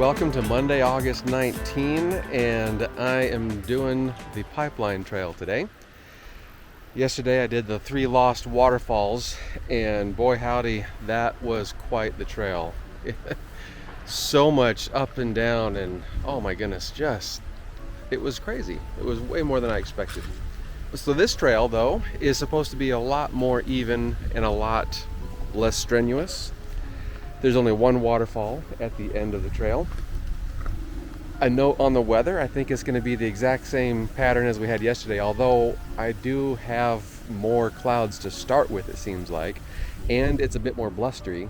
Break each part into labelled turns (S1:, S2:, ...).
S1: Welcome to Monday, August 19, and I am doing the pipeline trail today. Yesterday I did the 3 lost waterfalls, and boy howdy, that was quite the trail. So much up and down, and oh my goodness, it was crazy. It was way more than I expected. So this trail, though, is supposed to be a lot more even and a lot less strenuous. There's only one waterfall at the end of the trail. A note on the weather, I think it's going to be the exact same pattern as we had yesterday, although I do have more clouds to start with, it seems like, and it's a bit more blustery.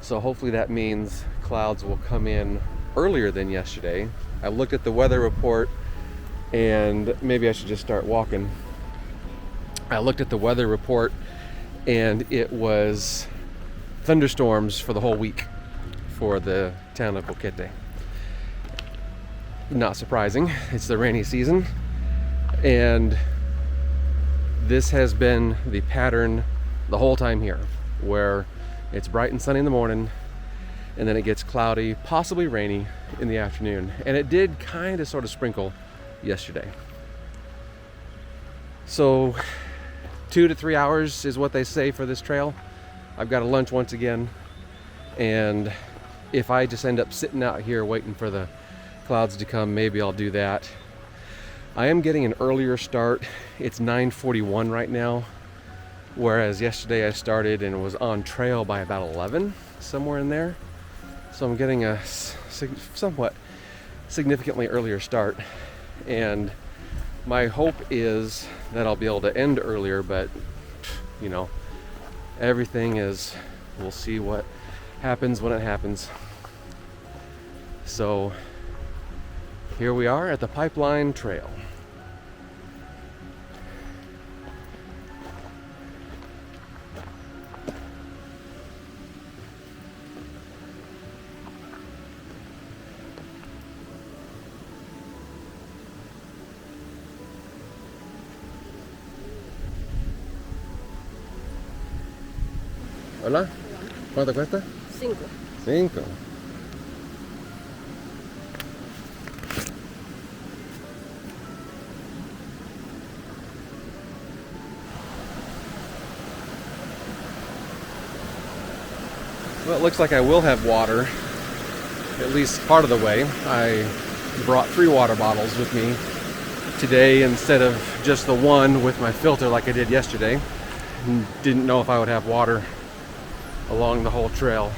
S1: So hopefully that means clouds will come in earlier than yesterday. I looked at the weather report, and maybe I should just start walking. I looked at the weather report, and it was thunderstorms for the whole week for the town of Boquete. Not surprising, it's the rainy season, and this has been the pattern the whole time here, where it's bright and sunny in the morning, and then it gets cloudy, possibly rainy in the afternoon. And it did kind of sort of sprinkle yesterday. So 2 to 3 hours is what they say for this trail. I've got to lunch once again, and if I just end up sitting out here waiting for the clouds to come, maybe I'll do that. I am getting an earlier start. It's 9:41 right now, whereas yesterday I started and was on trail by about 11, somewhere in there. So I'm getting a somewhat significantly earlier start, and my hope is that I'll be able to end earlier, but you know, everything is, we'll see what happens when it happens. So here we are at the pipeline trail. Hola, ¿cuánto cuesta?
S2: 5.
S1: 5. Well, it looks like I will have water, at least part of the way. I brought 3 water bottles with me today instead of just the one with my filter like I did yesterday. Didn't know if I would have water along the whole trail.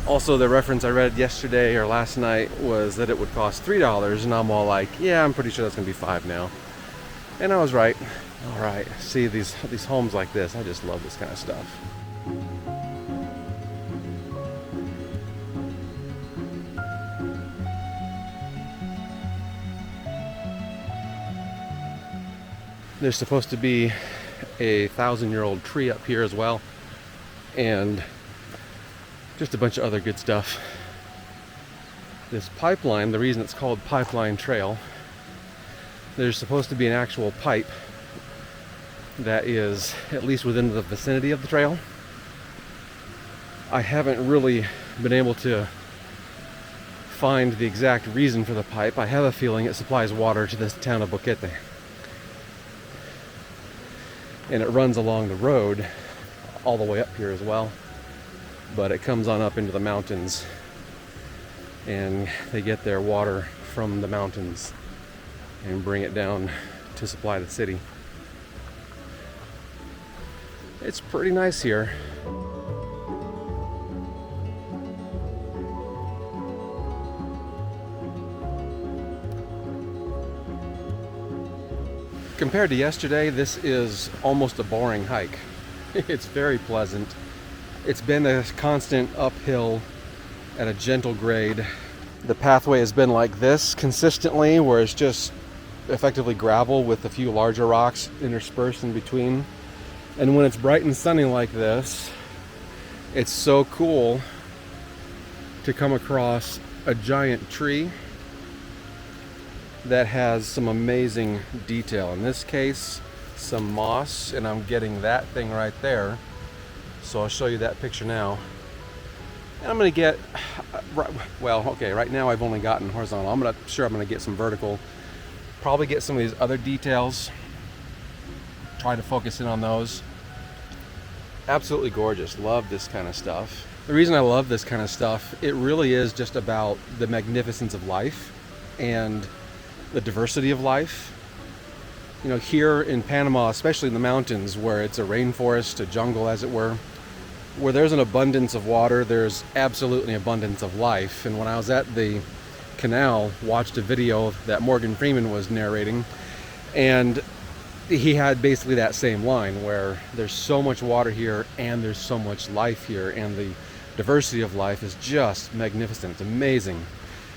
S1: Also, the reference I read yesterday or last night was that it would cost $3, and I'm all like, yeah, I'm pretty sure that's gonna be $5 now. And I was right. All right, see these homes like this, I just love this kind of stuff. There's supposed to be a 1,000-year-old tree up here as well, and just a bunch of other good stuff. This pipeline, the reason it's called Pipeline Trail, there's supposed to be an actual pipe that is at least within the vicinity of the trail. I haven't really been able to find the exact reason for the pipe. I have a feeling it supplies water to this town of Boquete, and it runs along the road all the way up here as well, but it comes on up into the mountains, and they get their water from the mountains and bring it down to supply the city. It's pretty nice here. Compared to yesterday, this is almost a boring hike. It's very pleasant. It's been a constant uphill at a gentle grade. The pathway has been like this consistently, where it's just effectively gravel with a few larger rocks interspersed in between. And when it's bright and sunny like this, it's so cool to come across a giant tree that has some amazing detail. In this case, some moss, and I'm getting that thing right there. So I'll show you that picture now. And I'm going to get well, okay, right now I've only gotten horizontal. I'm gonna get some vertical. Probably get some of these other details. Try to focus in on those. Absolutely gorgeous. Love this kind of stuff. The reason I love this kind of stuff, it really is just about the magnificence of life and the diversity of life. You know, here in Panama, especially in the mountains where it's a rainforest, a jungle as it were, where there's an abundance of water, there's absolutely an abundance of life. And when I was at the canal, watched a video that Morgan Freeman was narrating, and he had basically that same line where there's so much water here and there's so much life here, and the diversity of life is just magnificent. It's amazing.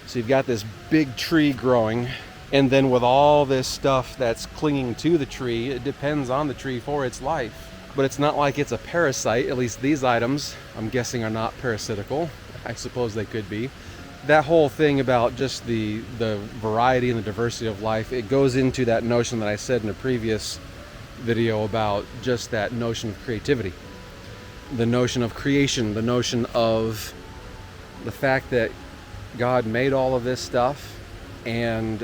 S1: So you've got this big tree growing, and then with all this stuff that's clinging to the tree, it depends on the tree for its life. But it's not like it's a parasite. At least these items, I'm guessing, are not parasitical. I suppose they could be. That whole thing about just the variety and the diversity of life, it goes into that notion that I said in a previous video about just that notion of creativity. The notion of creation, the notion of the fact that God made all of this stuff, and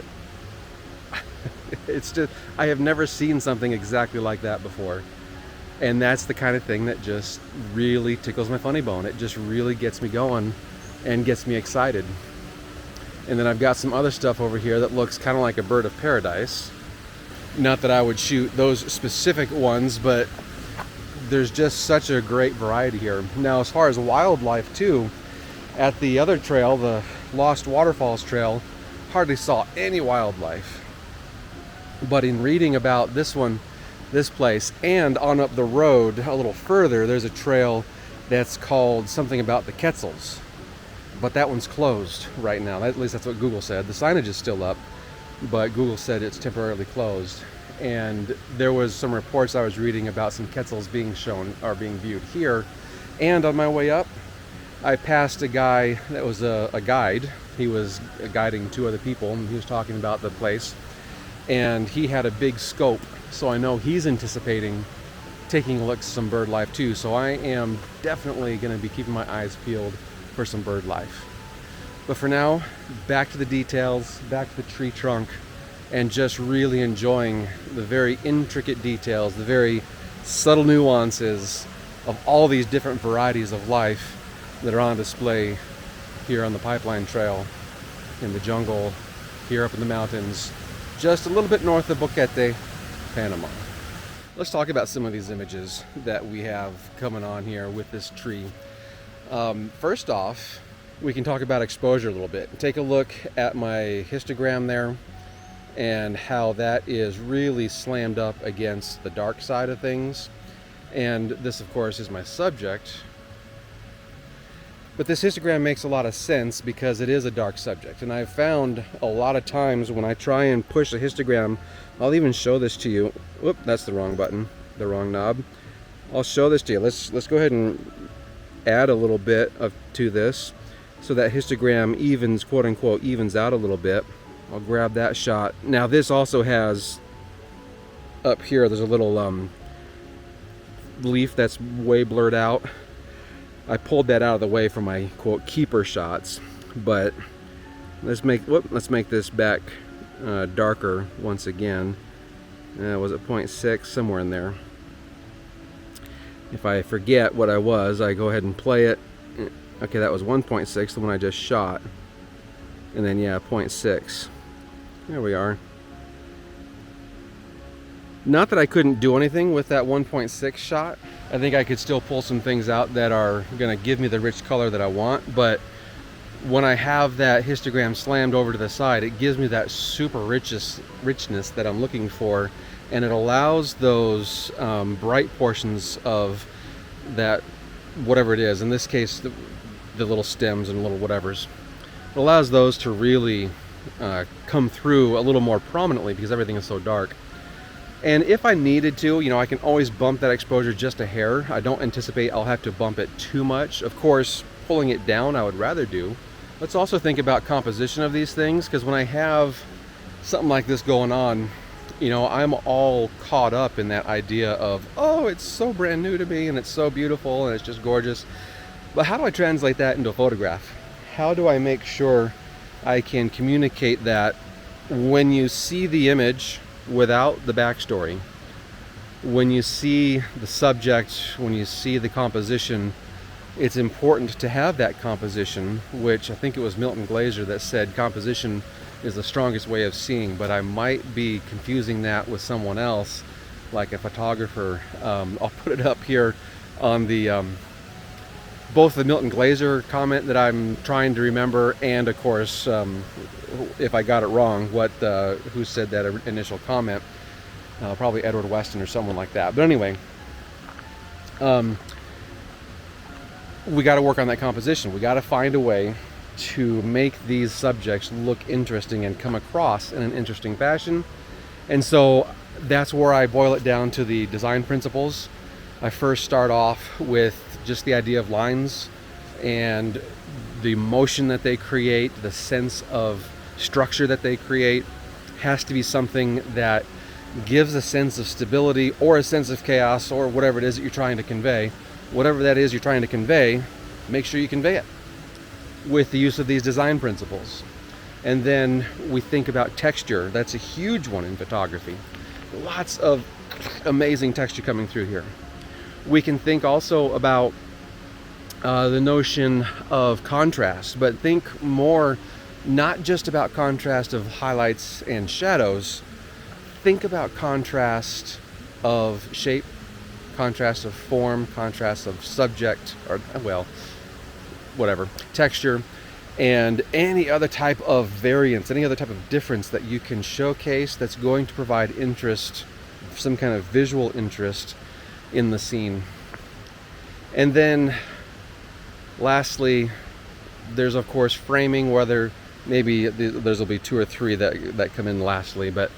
S1: it's just, I have never seen something exactly like that before. And that's the kind of thing that just really tickles my funny bone. It just really gets me going and gets me excited. And then I've got some other stuff over here that looks kind of like a bird of paradise. Not that I would shoot those specific ones, but there's just such a great variety here. Now, as far as wildlife too, at the other trail, the Lost Waterfalls trail, hardly saw any wildlife. But in reading about this one, this place, and on up the road a little further, there's a trail that's called something about the Quetzals. But that one's closed right now. At least that's what Google said. The signage is still up, but Google said it's temporarily closed. And there was some reports I was reading about some Quetzals being shown or being viewed here. And on my way up, I passed a guy that was a guide. He was guiding two other people, and he was talking about the place. And he had a big scope, so I know he's anticipating taking a look at some bird life too. So I am definitely going to be keeping my eyes peeled for some bird life. But for now, back to the details, back to the tree trunk, and just really enjoying the very intricate details, the very subtle nuances of all these different varieties of life that are on display here on the Pipeline Trail, in the jungle, here up in the mountains, just a little bit north of Boquete, Panama. Let's talk about some of these images that we have coming on here with this tree. First off, we can talk about exposure a little bit. Take a look at my histogram there and how that is really slammed up against the dark side of things. And this, of course, is my subject. But this histogram makes a lot of sense because it is a dark subject. And I've found a lot of times when I try and push a histogram, I'll even show this to you. Whoop, that's the wrong button, the wrong knob. I'll show this to you. Let's go ahead and add a little bit to this so that histogram evens, quote unquote, evens out a little bit. I'll grab that shot. Now this also has up here, there's a little leaf that's way blurred out. I pulled that out of the way for my quote keeper shots, but let's make this back darker once again. Was it 0.6, somewhere in there? If I forget what I go ahead and play it. Okay, that was 1.6, the one I just shot, and then yeah, 0.6. There we are. Not that I couldn't do anything with that 1.6 shot. I think I could still pull some things out that are going to give me the rich color that I want, but when I have that histogram slammed over to the side, it gives me that super richness that I'm looking for, and it allows those bright portions of that, whatever it is, in this case the little stems and little whatevers, it allows those to really come through a little more prominently because everything is so dark. And if I needed to, you know, I can always bump that exposure just a hair. I don't anticipate I'll have to bump it too much. Of course, pulling it down I would rather do. Let's also think about composition of these things, because when I have something like this going on, you know, I'm all caught up in that idea of, oh, it's so brand new to me and it's so beautiful and it's just gorgeous. But how do I translate that into a photograph? how do I make sure I can communicate that when you see the image without the backstory, when you see the subject, when you see the composition, it's important to have that composition, which I think it was Milton Glaser that said composition is the strongest way of seeing, but I might be confusing that with someone else, like a photographer. I'll put it up here on the both the Milton Glaser comment that I'm trying to remember, and of course, if I got it wrong, who said that initial comment. Probably Edward Weston or someone like that. But anyway, we got to work on that composition. We got to find a way to make these subjects look interesting and come across in an interesting fashion. And so that's where I boil it down to the design principles. I first start off with just the idea of lines and the motion that they create, the sense of structure that they create has to be something that gives a sense of stability or a sense of chaos or whatever it is that you're trying to convey. Whatever that is you're trying to convey, make sure you convey it with the use of these design principles. And then we think about texture. That's a huge one in photography. Lots of amazing texture coming through here. We can think also about the notion of contrast, but think more not just about contrast of highlights and shadows. Think about contrast of shape, contrast of form, contrast of subject, or well, whatever, texture, and any other type of variance, any other type of difference that you can showcase that's going to provide interest, some kind of visual interest in the scene. And then lastly, there's of course framing, whether maybe there's will be two or three that come in lastly, but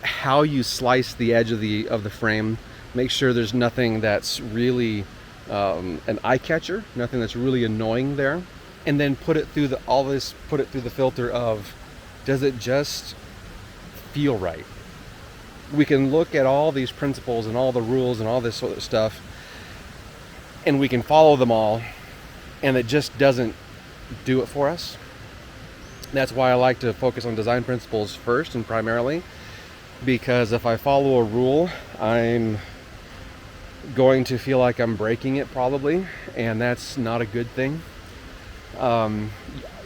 S1: how you slice the edge of the frame. Make sure there's nothing that's really an eye catcher, nothing that's really annoying there, and then put it through the filter of, does it just feel right? We can look at all these principles and all the rules and all this sort of stuff, and we can follow them all, and it just doesn't do it for us. That's why I like to focus on design principles first and primarily, because if I follow a rule, I'm going to feel like I'm breaking it probably, and that's not a good thing.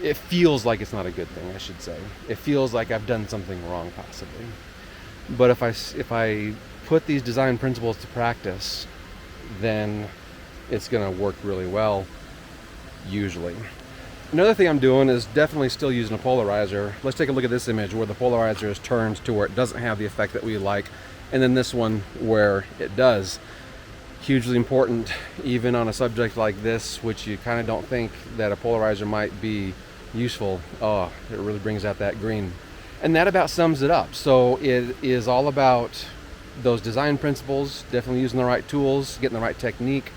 S1: It feels like it's not a good thing, I should say. It feels like I've done something wrong possibly. But if I put these design principles to practice, then it's going to work really well, usually. Another thing I'm doing is definitely still using a polarizer. Let's take a look at this image where the polarizer is turned to where it doesn't have the effect that we like, and then this one where it does. Hugely important, even on a subject like this, which you kind of don't think that a polarizer might be useful. Oh, it really brings out that green. And that about sums it up. So it is all about those design principles, definitely using the right tools, getting the right technique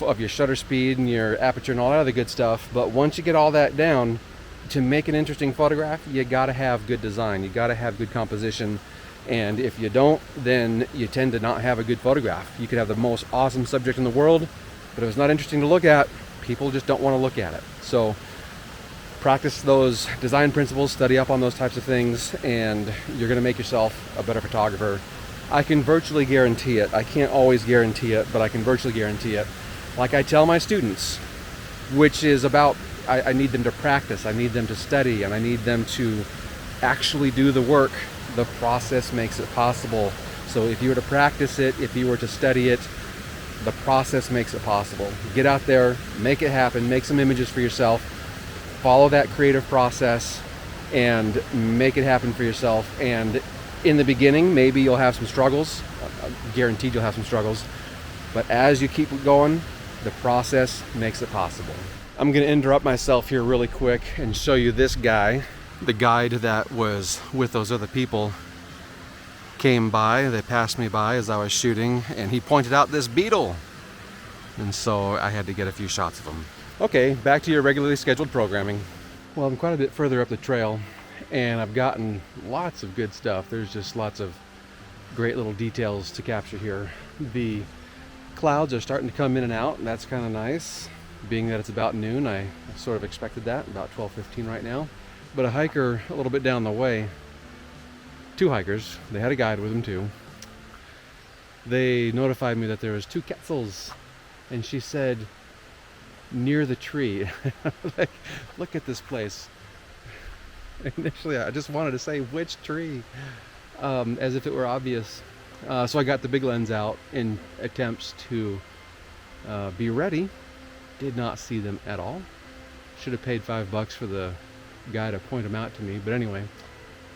S1: of your shutter speed and your aperture and all that other good stuff. But once you get all that down, to make an interesting photograph, you gotta have good design, you gotta have good composition. And if you don't, then you tend to not have a good photograph. You could have the most awesome subject in the world, but if it's not interesting to look at, people just don't want to look at it. So practice those design principles, study up on those types of things, and you're gonna make yourself a better photographer. I can virtually guarantee it. I can't always guarantee it, but I can virtually guarantee it. Like I tell my students, which is about, I need them to practice, I need them to study, and I need them to actually do the work. The process makes it possible. So if you were to practice it, if you were to study it, the process makes it possible. Get out there, make it happen, make some images for yourself, follow that creative process, and make it happen for yourself. And in the beginning, maybe you'll have some struggles. Guaranteed you'll have some struggles. But as you keep going, the process makes it possible. I'm going to interrupt myself here really quick and show you this guy. The guide that was with those other people came by, they passed me by as I was shooting, and he pointed out this beetle. And so I had to get a few shots of him. Okay, back to your regularly scheduled programming. Well, I'm quite a bit further up the trail, and I've gotten lots of good stuff. There's just lots of great little details to capture here. The clouds are starting to come in and out, and that's kind of nice. being that it's about noon, I sort of expected that, about 12:15 right now. But a hiker a little bit down the way, two hikers, they had a guide with them too. They notified me that there was two quetzals, and she said, near the tree. Like, look at this place. Initially, I just wanted to say which tree, as if it were obvious. So I got the big lens out in attempts to be ready. Did not see them at all. Should have paid $5 for the guy to point them out to me. But anyway,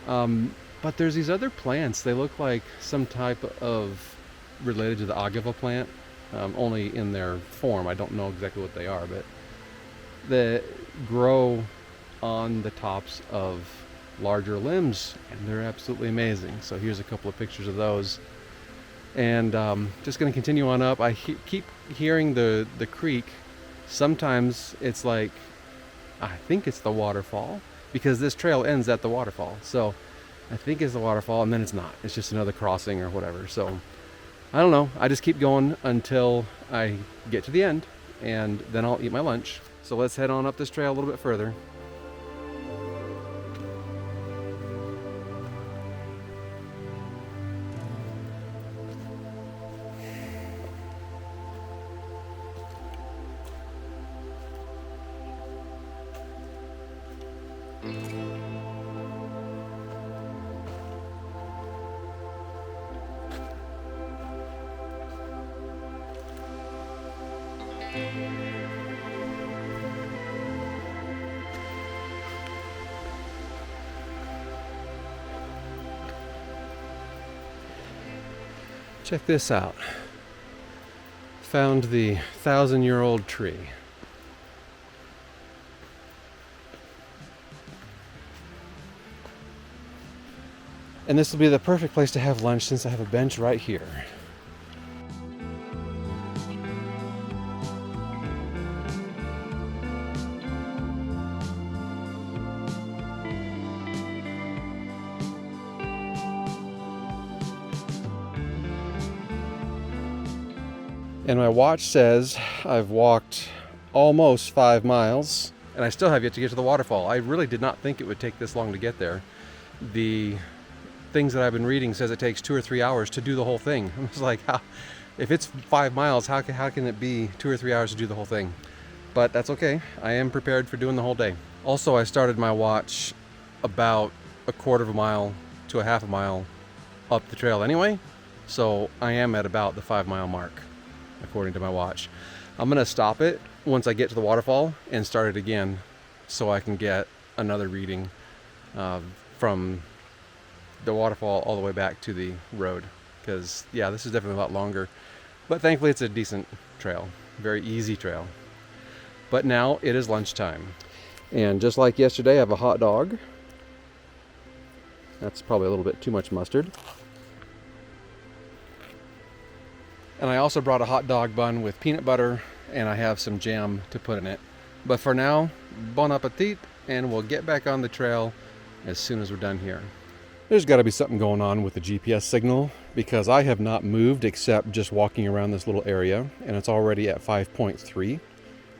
S1: but there's these other plants. They look like some type of related to the agave plant, only in their form. I don't know exactly what they are, but they grow on the tops of larger limbs, and they're absolutely amazing. So here's a couple of pictures of those. And just going to continue on up. I keep hearing the creek. Sometimes it's like, I think it's the waterfall, because this trail ends at the waterfall. So I think it's the waterfall, and then it's not. It's just another crossing or whatever. So I don't know. I just keep going until I get to the end, and then I'll eat my lunch. So let's head on up this trail a little bit further. Check this out. Found the 1,000-year-old tree. And this will be the perfect place to have lunch since I have a bench right here. And my watch says I've walked almost 5 miles, and I still have yet to get to the waterfall. I really did not think it would take this long to get there. The things that I've been reading says it takes 2 or 3 hours to do the whole thing. I was like, if it's 5 miles, how can it be 2 or 3 hours to do the whole thing? But that's okay. I am prepared for doing the whole day. Also, I started my watch about a quarter of a mile to a half a mile up the trail anyway, so I am at about the 5 mile mark, according to my watch. I'm gonna stop it once I get to the waterfall and start it again so I can get another reading from the waterfall all the way back to the road, because yeah, this is definitely a lot longer, but thankfully it's a decent trail, very easy trail. But now it is lunchtime, and just like yesterday I have a hot dog. That's probably a little bit too much mustard. And I also brought a hot dog bun with peanut butter, and I have some jam to put in it. But for now, bon appetit, and we'll get back on the trail as soon as we're done here. There's got to be something going on with the GPS signal, because I have not moved except just walking around this little area, and it's already at 5.3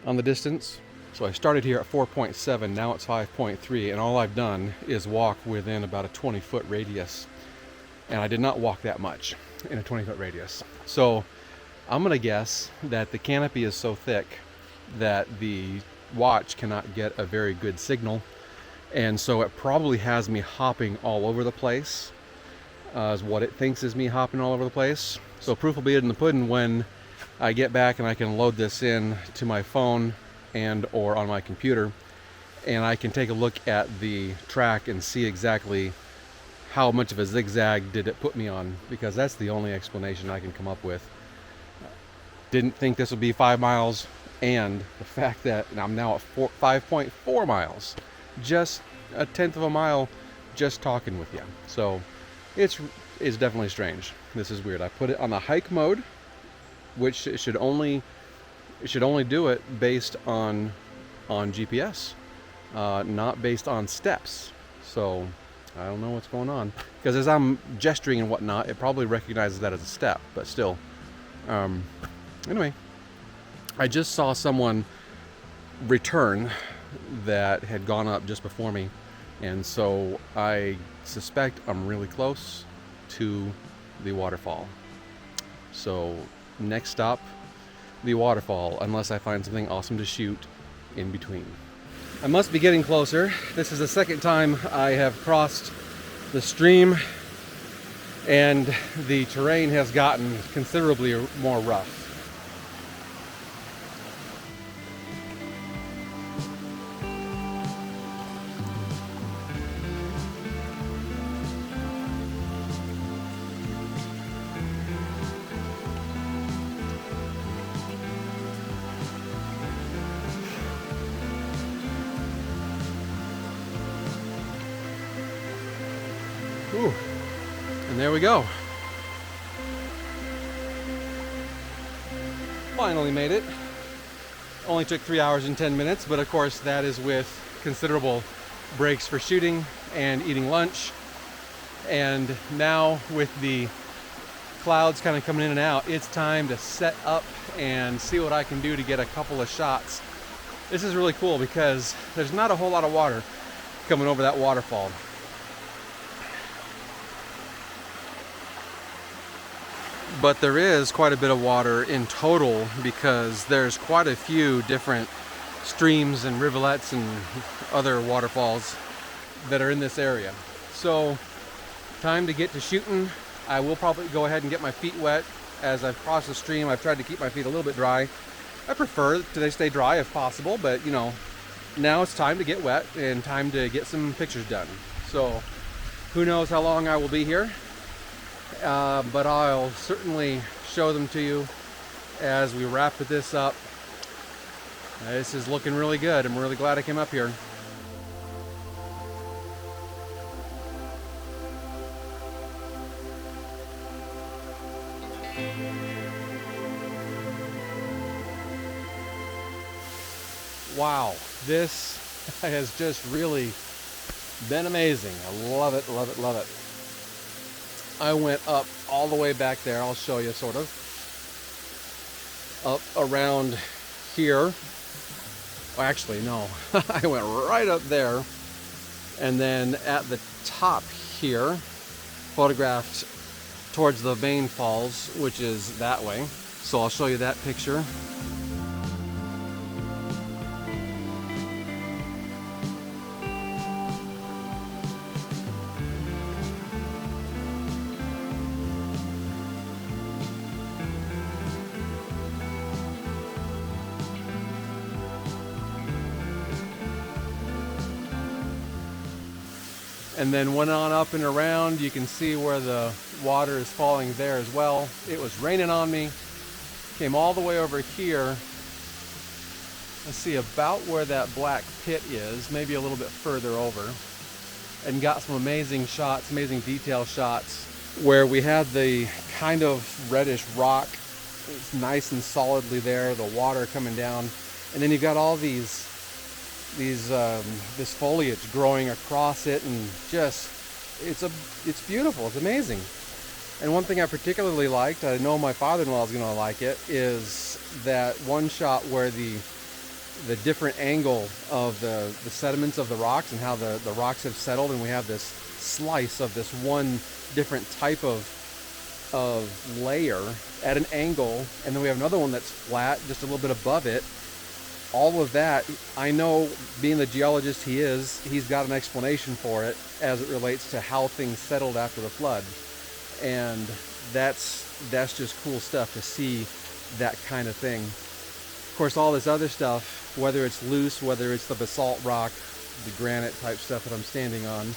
S1: on the distance. So I started here at 4.7, now it's 5.3, and all I've done is walk within about a 20-foot radius. And I did not walk that much in a 20-foot radius. So I'm gonna guess that the canopy is so thick that the watch cannot get a very good signal, and so it probably has me hopping all over the place, is what it thinks is me hopping all over the place. So proof will be in the pudding when I get back and I can load this in to my phone and or on my computer, and I can take a look at the track and see exactly how much of a zigzag did it put me on, because that's the only explanation I can come up with. Didn't think this would be 5 miles, and the fact that I'm now at 5.4 miles, just a tenth of a mile just talking with you. So it's definitely strange. This is weird. I put it on the hike mode, which it should only do it based on GPS, not based on steps. So I don't know what's going on, because as I'm gesturing and whatnot, it probably recognizes that as a step, but still. Anyway, I just saw someone return that had gone up just before me, and so I suspect I'm really close to the waterfall. So next stop, the waterfall, unless I find something awesome to shoot in between. I must be getting closer. This is the second time I have crossed the stream, and the terrain has gotten considerably more rough. Ooh. And there we go. Finally made it. Only took 3 hours and 10 minutes, but of course that is with considerable breaks for shooting and eating lunch. And now with the clouds kind of coming in and out, it's time to set up and see what I can do to get a couple of shots. This is really cool because there's not a whole lot of water coming over that waterfall. But there is quite a bit of water in total because there's quite a few different streams and rivulets and other waterfalls that are in this area. So time to get to shooting. I will probably go ahead and get my feet wet as I've crossed the stream. I've tried to keep my feet a little bit dry. I prefer that they stay dry if possible, but you know, now it's time to get wet and time to get some pictures done. So who knows how long I will be here. But I'll certainly show them to you as we wrap this up. This is looking really good. I'm really glad I came up here. Wow, this has just really been amazing. I love it, love it, love it. I went up all the way back there. I'll show you sort of. Up around here. Well, actually, no. I went right up there. And then at the top here, photographed towards the main falls, which is that way. So I'll show you that picture. And then went on up and around. You can see where the water is falling there as well. It was raining on me. Came all the way over here. Let's see about where that black pit is, maybe a little bit further over. And got some amazing shots, amazing detail shots, where we had the kind of reddish rock. It's nice and solidly there, the water coming down. And then you've got all this foliage growing across it, and just it's beautiful. It's amazing. And one thing I particularly liked, I know my father-in-law is going to like it, is that one shot where the different angle of the sediments of the rocks and how the rocks have settled, and we have this slice of this one different type of layer at an angle, and then we have another one that's flat just a little bit above it. All of that, I know, being the geologist he is, he's got an explanation for it as it relates to how things settled after the flood. And that's just cool stuff to see that kind of thing. Of course, all this other stuff, whether it's loose, whether it's the basalt rock, the granite type stuff that I'm standing on,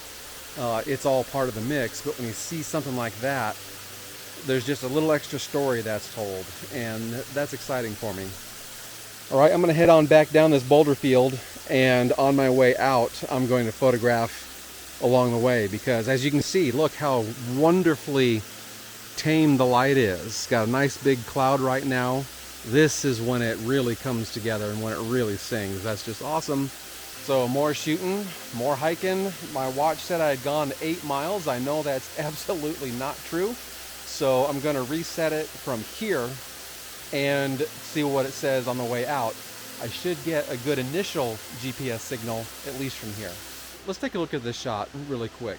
S1: it's all part of the mix. But when you see something like that, there's just a little extra story that's told, and that's exciting for me. All right, I'm going to head on back down this boulder field, and on my way out, I'm going to photograph along the way, because as you can see, look how wonderfully tame the light is. It's got a nice big cloud right now. This is when it really comes together and when it really sings. That's just awesome. So more shooting, more hiking. My watch said I had gone 8 miles. I know that's absolutely not true. So I'm going to reset it from here and see what it says on the way out. I should get a good initial GPS signal, at least from here. Let's take a look at this shot really quick.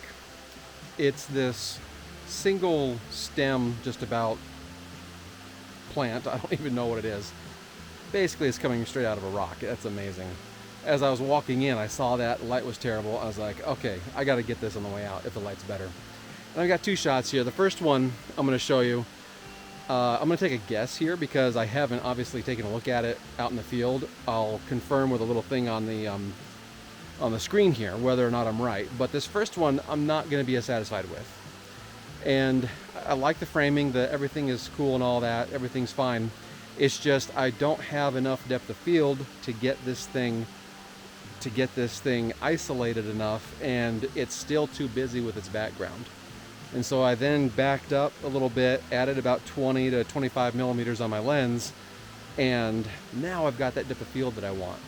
S1: It's this single stem, just about plant. I don't even know what it is. Basically, it's coming straight out of a rock. That's amazing. As I was walking in, I saw that light was terrible. I was like, okay, I got to get this on the way out if the light's better. And I've got two shots here. The first one I'm going to show you. I'm going to take a guess here because I haven't obviously taken a look at it out in the field. I'll confirm with a little thing on the screen here whether or not I'm right. But this first one I'm not going to be as satisfied with. And I like the framing, everything is cool and all that. Everything's fine. It's just I don't have enough depth of field to get this thing isolated enough, and it's still too busy with its background. And so I then backed up a little bit, added about 20 to 25 millimeters on my lens, and now I've got that depth of field that I want.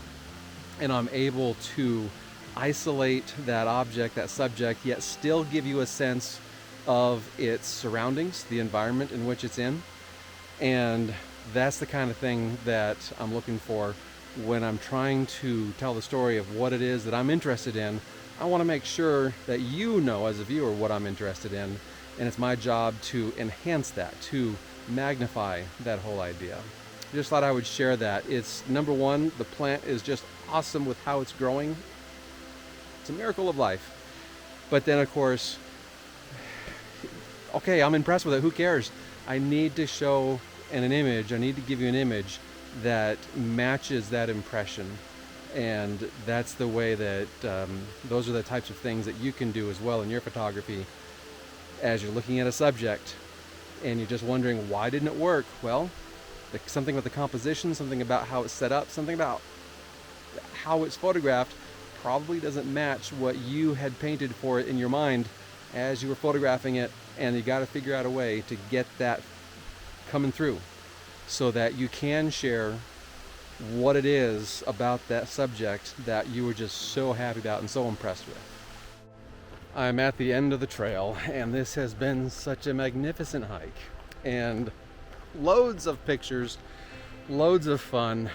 S1: And I'm able to isolate that object, that subject, yet still give you a sense of its surroundings, the environment in which it's in. And that's the kind of thing that I'm looking for when I'm trying to tell the story of what it is that I'm interested in. I want to make sure that you know as a viewer what I'm interested in, and it's my job to enhance that, to magnify that whole idea. Just thought I would share that. It's number one, the plant is just awesome with how it's growing. It's a miracle of life. But then of course, okay, I'm impressed with it, who cares? I need to show in an image, I need to give you an image that matches that impression. And that's the way that those are the types of things that you can do as well in your photography as you're looking at a subject and you're just wondering why didn't it work. Well, something with the composition, something about how it's set up, something about how it's photographed probably doesn't match what you had painted for it in your mind as you were photographing it, and you got to figure out a way to get that coming through so that you can share what it is about that subject that you were just so happy about and so impressed with. I'm at the end of the trail, and this has been such a magnificent hike and loads of pictures, loads of fun.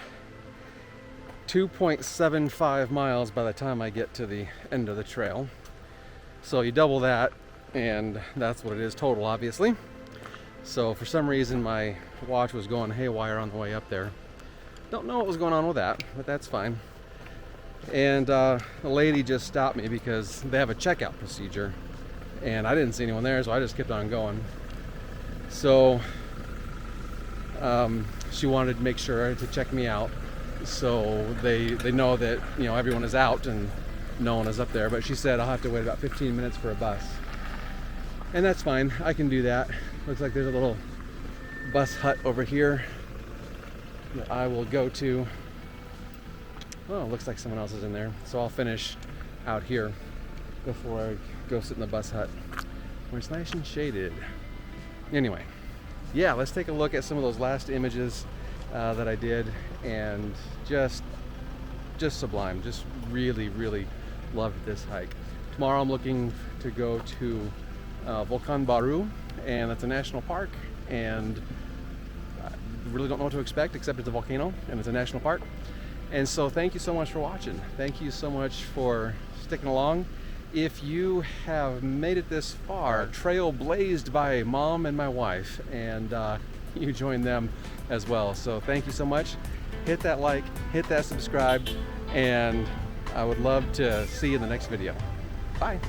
S1: 2.75 miles by the time I get to the end of the trail. So you double that, and that's what it is total, obviously. So for some reason my watch was going haywire on the way up there. Don't know what was going on with that, but that's fine. And a lady just stopped me because they have a checkout procedure, and I didn't see anyone there, so I just kept on going. So she wanted to make sure to check me out, so they know that, you know, everyone is out and no one is up there. But she said I'll have to wait about 15 minutes for a bus, and that's fine. I can do that. Looks like there's a little bus hut over here that I will go to. Oh, looks like someone else is in there, so I'll finish out here before I go sit in the bus hut where it's nice and shaded. Anyway, yeah, let's take a look at some of those last images that I did, and just sublime. Just really loved this hike. Tomorrow I'm looking to go to Volcan Baru, and that's a national park, and I really don't know what to expect except it's a volcano and it's a national park. And so thank you so much for watching. Thank you so much for sticking along. If you have made it this far, trail blazed by Mom and my wife, and you joined them as well. So thank you so much. Hit that like, hit that subscribe, and I would love to see you in the next video. Bye.